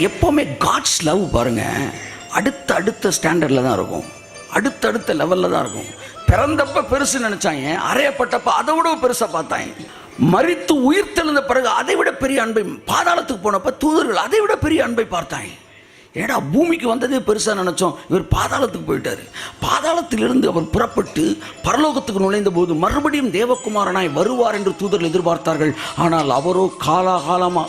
எப்போவுமே God's love பாருங்க அடுத்த ஸ்டாண்டர்டில் தான் இருக்கும், அடுத்த லெவலில் தான் இருக்கும். பிறந்தப்ப பெருசு நினைச்சாங்க, அறையப்பட்டப்ப அதை விட பெருசாக பார்த்தாங்க. மரித்து உயிர் தெழுந்த பிறகு அதை விட பெரிய அன்பை, பாதாளத்துக்கு போனப்ப தூதர்கள் அதை விட பெரிய அன்பை பார்த்தாங்க. ஏடா பூமிக்கு வந்ததே பெருசாக நினச்சோம், இவர் பாதாளத்துக்கு போயிட்டார். பாதாளத்திலிருந்து அவர் புறப்பட்டு பரலோகத்துக்கு நுழைந்த போது மறுபடியும் தேவகுமாரனாய் வருவார் என்று தூதர்கள் எதிர்பார்த்தார்கள். ஆனால் அவரோ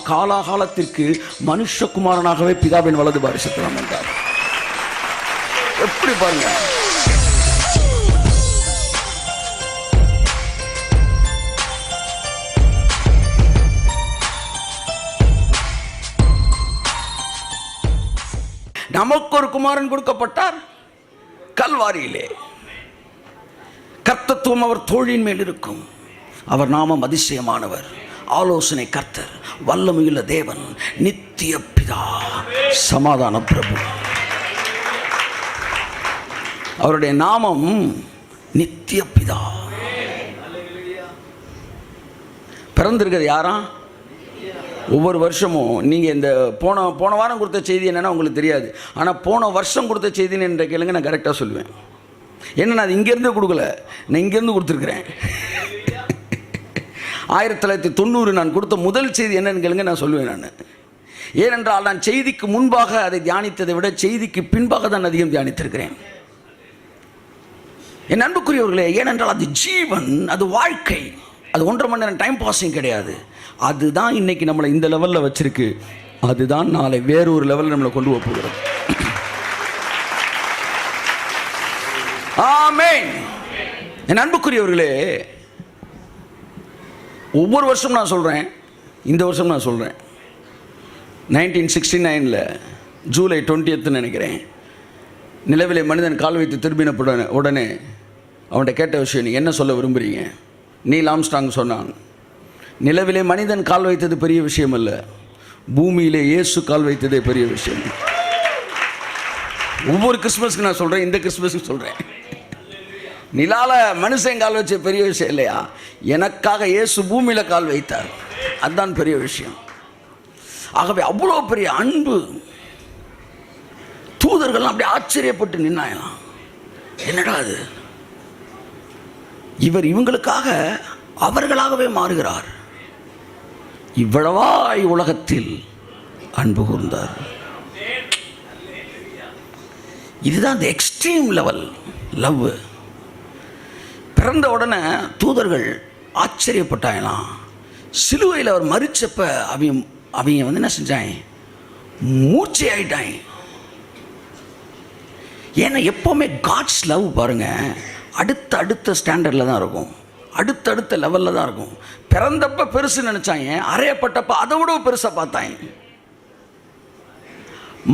காலாகாலத்திற்கு மனுஷகுமாரனாகவே பிதாவின் வலது பாரிசத்தில் அமர்ந்தார். எப்படி பாருங்க, நமக்கு ஒரு குமாரன் கொடுக்கப்பட்டார் கல்வாரியிலே. கர்த்தத்துவம் அவர் தோளின் மேல் இருக்கும். அவர் நாமம் அதிசயமானவர், ஆலோசனை கர்த்தர், வல்லமையுள்ள தேவன், நித்திய பிதா, சமாதான பிரபு. அவருடைய நாமம் நித்திய பிதா. பிறந்திருக்கிறது யாரா? ஒவ்வொரு வருஷமும் நீங்கள் இந்த போன வாரம் கொடுத்த செய்தி என்னென்னா உங்களுக்கு தெரியாது, ஆனால் போன வருஷம் கொடுத்த செய்தின்னு என்ற கேளுங்க, நான் கரெக்டாக சொல்லுவேன். ஏன்னா நான் இங்கேருந்தே கொடுக்கல, நான் இங்கேருந்து கொடுத்துருக்குறேன். 1990 நான் கொடுத்த முதல் செய்தி என்னன்னு கேளுங்க, நான் சொல்லுவேன். நான் ஏனென்றால் நான் செய்திக்கு முன்பாக அதை தியானித்ததை விட செய்திக்கு பின்பாக தான் அதிகம் தியானித்திருக்கிறேன். என் அன்புக்குரியவர்களே, ஏனென்றால் அது ஜீவன், அது வாழ்க்கை, அது 1.5 மணி நேரம் டைம் பாசிங் கிடையாது. அதுதான் இன்னைக்கு நம்மளை இந்த லெவலில் வச்சிருக்கு. அதுதான் நாளை வேறொரு லெவலில் நம்மளை கொண்டு போகிறது. ஆமென். என் அன்புக்குரியவர்களே, ஒவ்வொரு வருஷம் நான் சொல்கிறேன், இந்த வருஷம் நான் சொல்கிறேன். 1969 ஜூலை 20 நினைக்கிறேன், நிலவிலே மனிதன் கால் வைத்து திரும்பின உடனே அவன்கிட்ட கேட்ட விஷயம், நீங்கள் என்ன சொல்ல விரும்புகிறீங்க? நீல் ஆம்ஸ்ட்ராங் சொன்னான், நிலவிலே மனிதன் கால் வைத்தது பெரிய விஷயம் அல்ல, பூமியிலே இயேசு கால் வைத்ததே பெரிய விஷயம். ஒவ்வொரு கிறிஸ்மஸ்க்கு நான் சொல்கிறேன், இந்த கிறிஸ்மஸ்க்கு சொல்கிறேன், நிலால மனுஷன் கால் வச்ச பெரிய விஷயம் இல்லையா, எனக்காக இயேசு பூமியில் கால் வைத்தார், அதுதான் பெரிய விஷயம். ஆகவே அவ்வளோ பெரிய அன்பு. தூதர்கள் அப்படி ஆச்சரியப்பட்டு நின்னாயலாம், என்னடா அது, இவர் இவங்களுக்காக அவர்களாகவே மாறுகிறார், இவ்வளவாய் உலகத்தில் அன்பு கூர்ந்தார். இதுதான் தி எக்ஸ்ட்ரீம் லெவல் லவ். பிறந்த உடனே தூதர்கள் ஆச்சரியப்பட்டாயலாம். சிலுவையில் அவர் மரிச்சப்ப அவங்க வந்து என்ன செஞ்சாங்க, மூர்ச்சை ஆயிட்டாங்க. ஏன்னா எப்போவுமே காட்ஸ் லவ் பாருங்க அடுத்த ஸ்டாண்டர்டில் தான் இருக்கும், அடுத்த லெவலில் தான் இருக்கும். பிறந்தப்ப பெருசு நினைச்சாங்க, அறையப்பட்டப்ப அதை விட பெருசாக பார்த்தாங்க.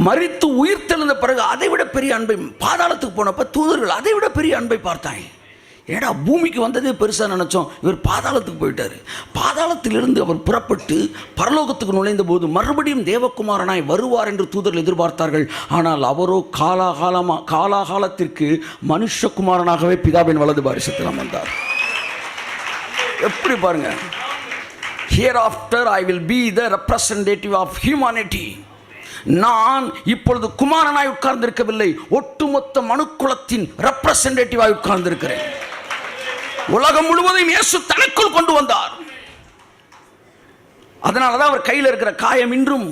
மரித்து உயிர் தெழுந்த பிறகு அதை விட பெரிய அன்பை, பாதாளத்துக்கு போனப்ப தூதர்கள் அதை விட பெரிய அன்பை பார்த்தாங்க. ஏடா பூமிக்கு வந்ததே பெருசாக நினச்சோம், இவர் பாதாளத்துக்கு போயிட்டார். பாதாளத்திலிருந்து அவர் புறப்பட்டு பரலோகத்துக்கு நுழைந்த போது மறுபடியும் தேவகுமாரனாய் வருவார் என்று தூதர்கள் எதிர்பார்த்தார்கள். ஆனால் அவரோ காலாகாலத்திற்கு மனுஷகுமாரனாகவே பிதாவின் வலது பாரிசத்தில் அமர்ந்தார். எப்படி பாருங்க, hereafter I will be the representative of humanity. நான் இப்பொழுது குமாரனாய் உட்கார்ந்திருக்கவில்லை, ஒட்டுமொத்த மனுக்குலத்தின் ரெப்ரசன்டேட்டிவாய் உட்கார்ந்திருக்கிறேன். உலகம் முழுவதையும் இயேசு தனக்குள் கொண்டு வந்தார். அதனாலதான் அவர் கையில் இருக்கிற காயம் இன்றும்.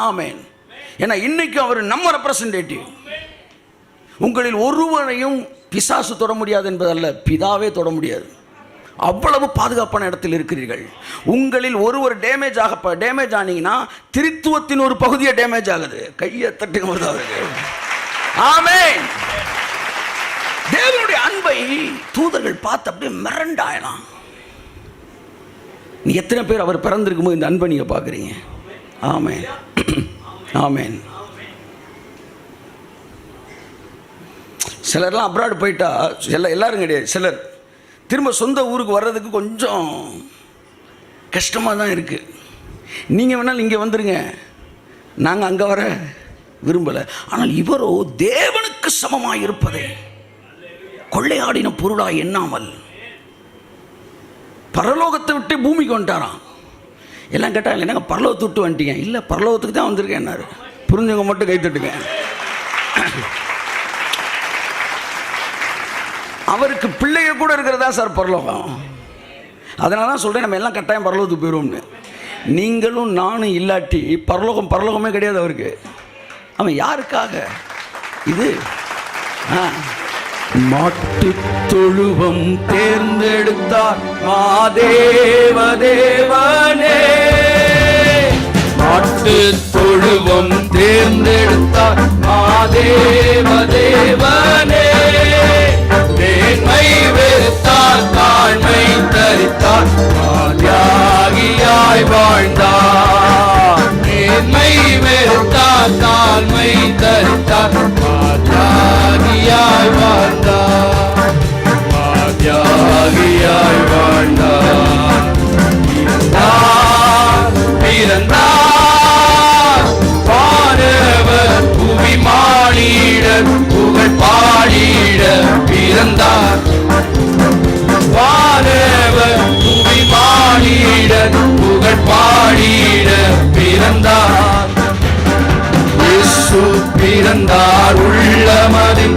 ஆமென். ஏன்னா இன்னைக்கு அவர் நம்ம ரெப்ரசன்டேட்டிவ். உங்களில் ஒருவரையும் பிசாசு தொட முடியாது என்பதல்ல, பிதாவே தொட முடியாது. அவ்வளவு பாதுகாப்பான இடத்தில் இருக்கிறீர்கள். உங்களில் ஒருவர் டேமேஜ் ஆனீங்கன்னா திருத்துவத்தின் ஒரு பகுதியை டேமேஜ் ஆகுது. கையை தட்டுங்க. ஆமென். தேவனுடைய அன்பை தூதர்கள் பார்த்து அப்படியே மிரண்டாயலாம். நீ எத்தனை பேர் அவர் பிறந்திருக்கும் போது இந்த அன்பை நீங்க பார்க்குறீங்க? ஆமென், ஆமென். சிலர்லாம் அப்ராடு போயிட்டா, எல்லாரும் கிடையாது, சிலர் திரும்ப சொந்த ஊருக்கு வர்றதுக்கு கொஞ்சம் கஷ்டமாக தான் இருக்குது. நீங்கள் வேணாலும் இங்கே வந்துடுங்க, நாங்கள் அங்கே வர விரும்பலை. ஆனால் இவரோ தேவனுக்கு சமமாக இருப்பதை கொள்ளையாடின பொருளாக எண்ணாமல் பரலோகத்தை விட்டு பூமிக்கு வந்துட்டாராம். எல்லாம் கேட்டாங்க, என்னங்க பரலோகத்தை விட்டு வந்துட்டீங்க? இல்லை, பரலோகத்துக்கு தான் வந்திருக்கேன் என்னாரு. புரிஞ்சவங்க மட்டும் கை தட்டுங்க. அவருக்கு பிள்ளைங்க கூட இருக்கிறதா சார் பரலோகம். அதனால தான் சொல்கிறேன், நம்ம எல்லாம் கட்டாயம் பரலோகத்துக்கு போயிடுவோம்னு. நீங்களும் நானும் இல்லாட்டி பரலோகமே கிடையாது அவருக்கு. அவன் யாருக்காக இது? மாட்டு தொழுவம் தேர்ந்தெடுத்தார் மாதேவ தேவனே, மாட்டு தொழுவம் தேர்ந்தெடுத்தார் மாதேவ தேவனே, மேன்மை வெறுத்தார் தாழ்மை தரித்தார் தியாகியாய் வாழ்ந்தார், மேன்மை வெறுத்தார் தாழ்மை தரித்தார் தியாகியாய் வாழ்ந்தார், தியாகியாய் வாழ்ந்தார். பிறந்தார் பாடவர் புவி மாடிடர் புகழ் பாடிட பிறந்தார், பாடவர் புவி மாடிடர் புகழ் பாடிட பிறந்தார். இயேசு பிறந்தார் உள்ளமதில்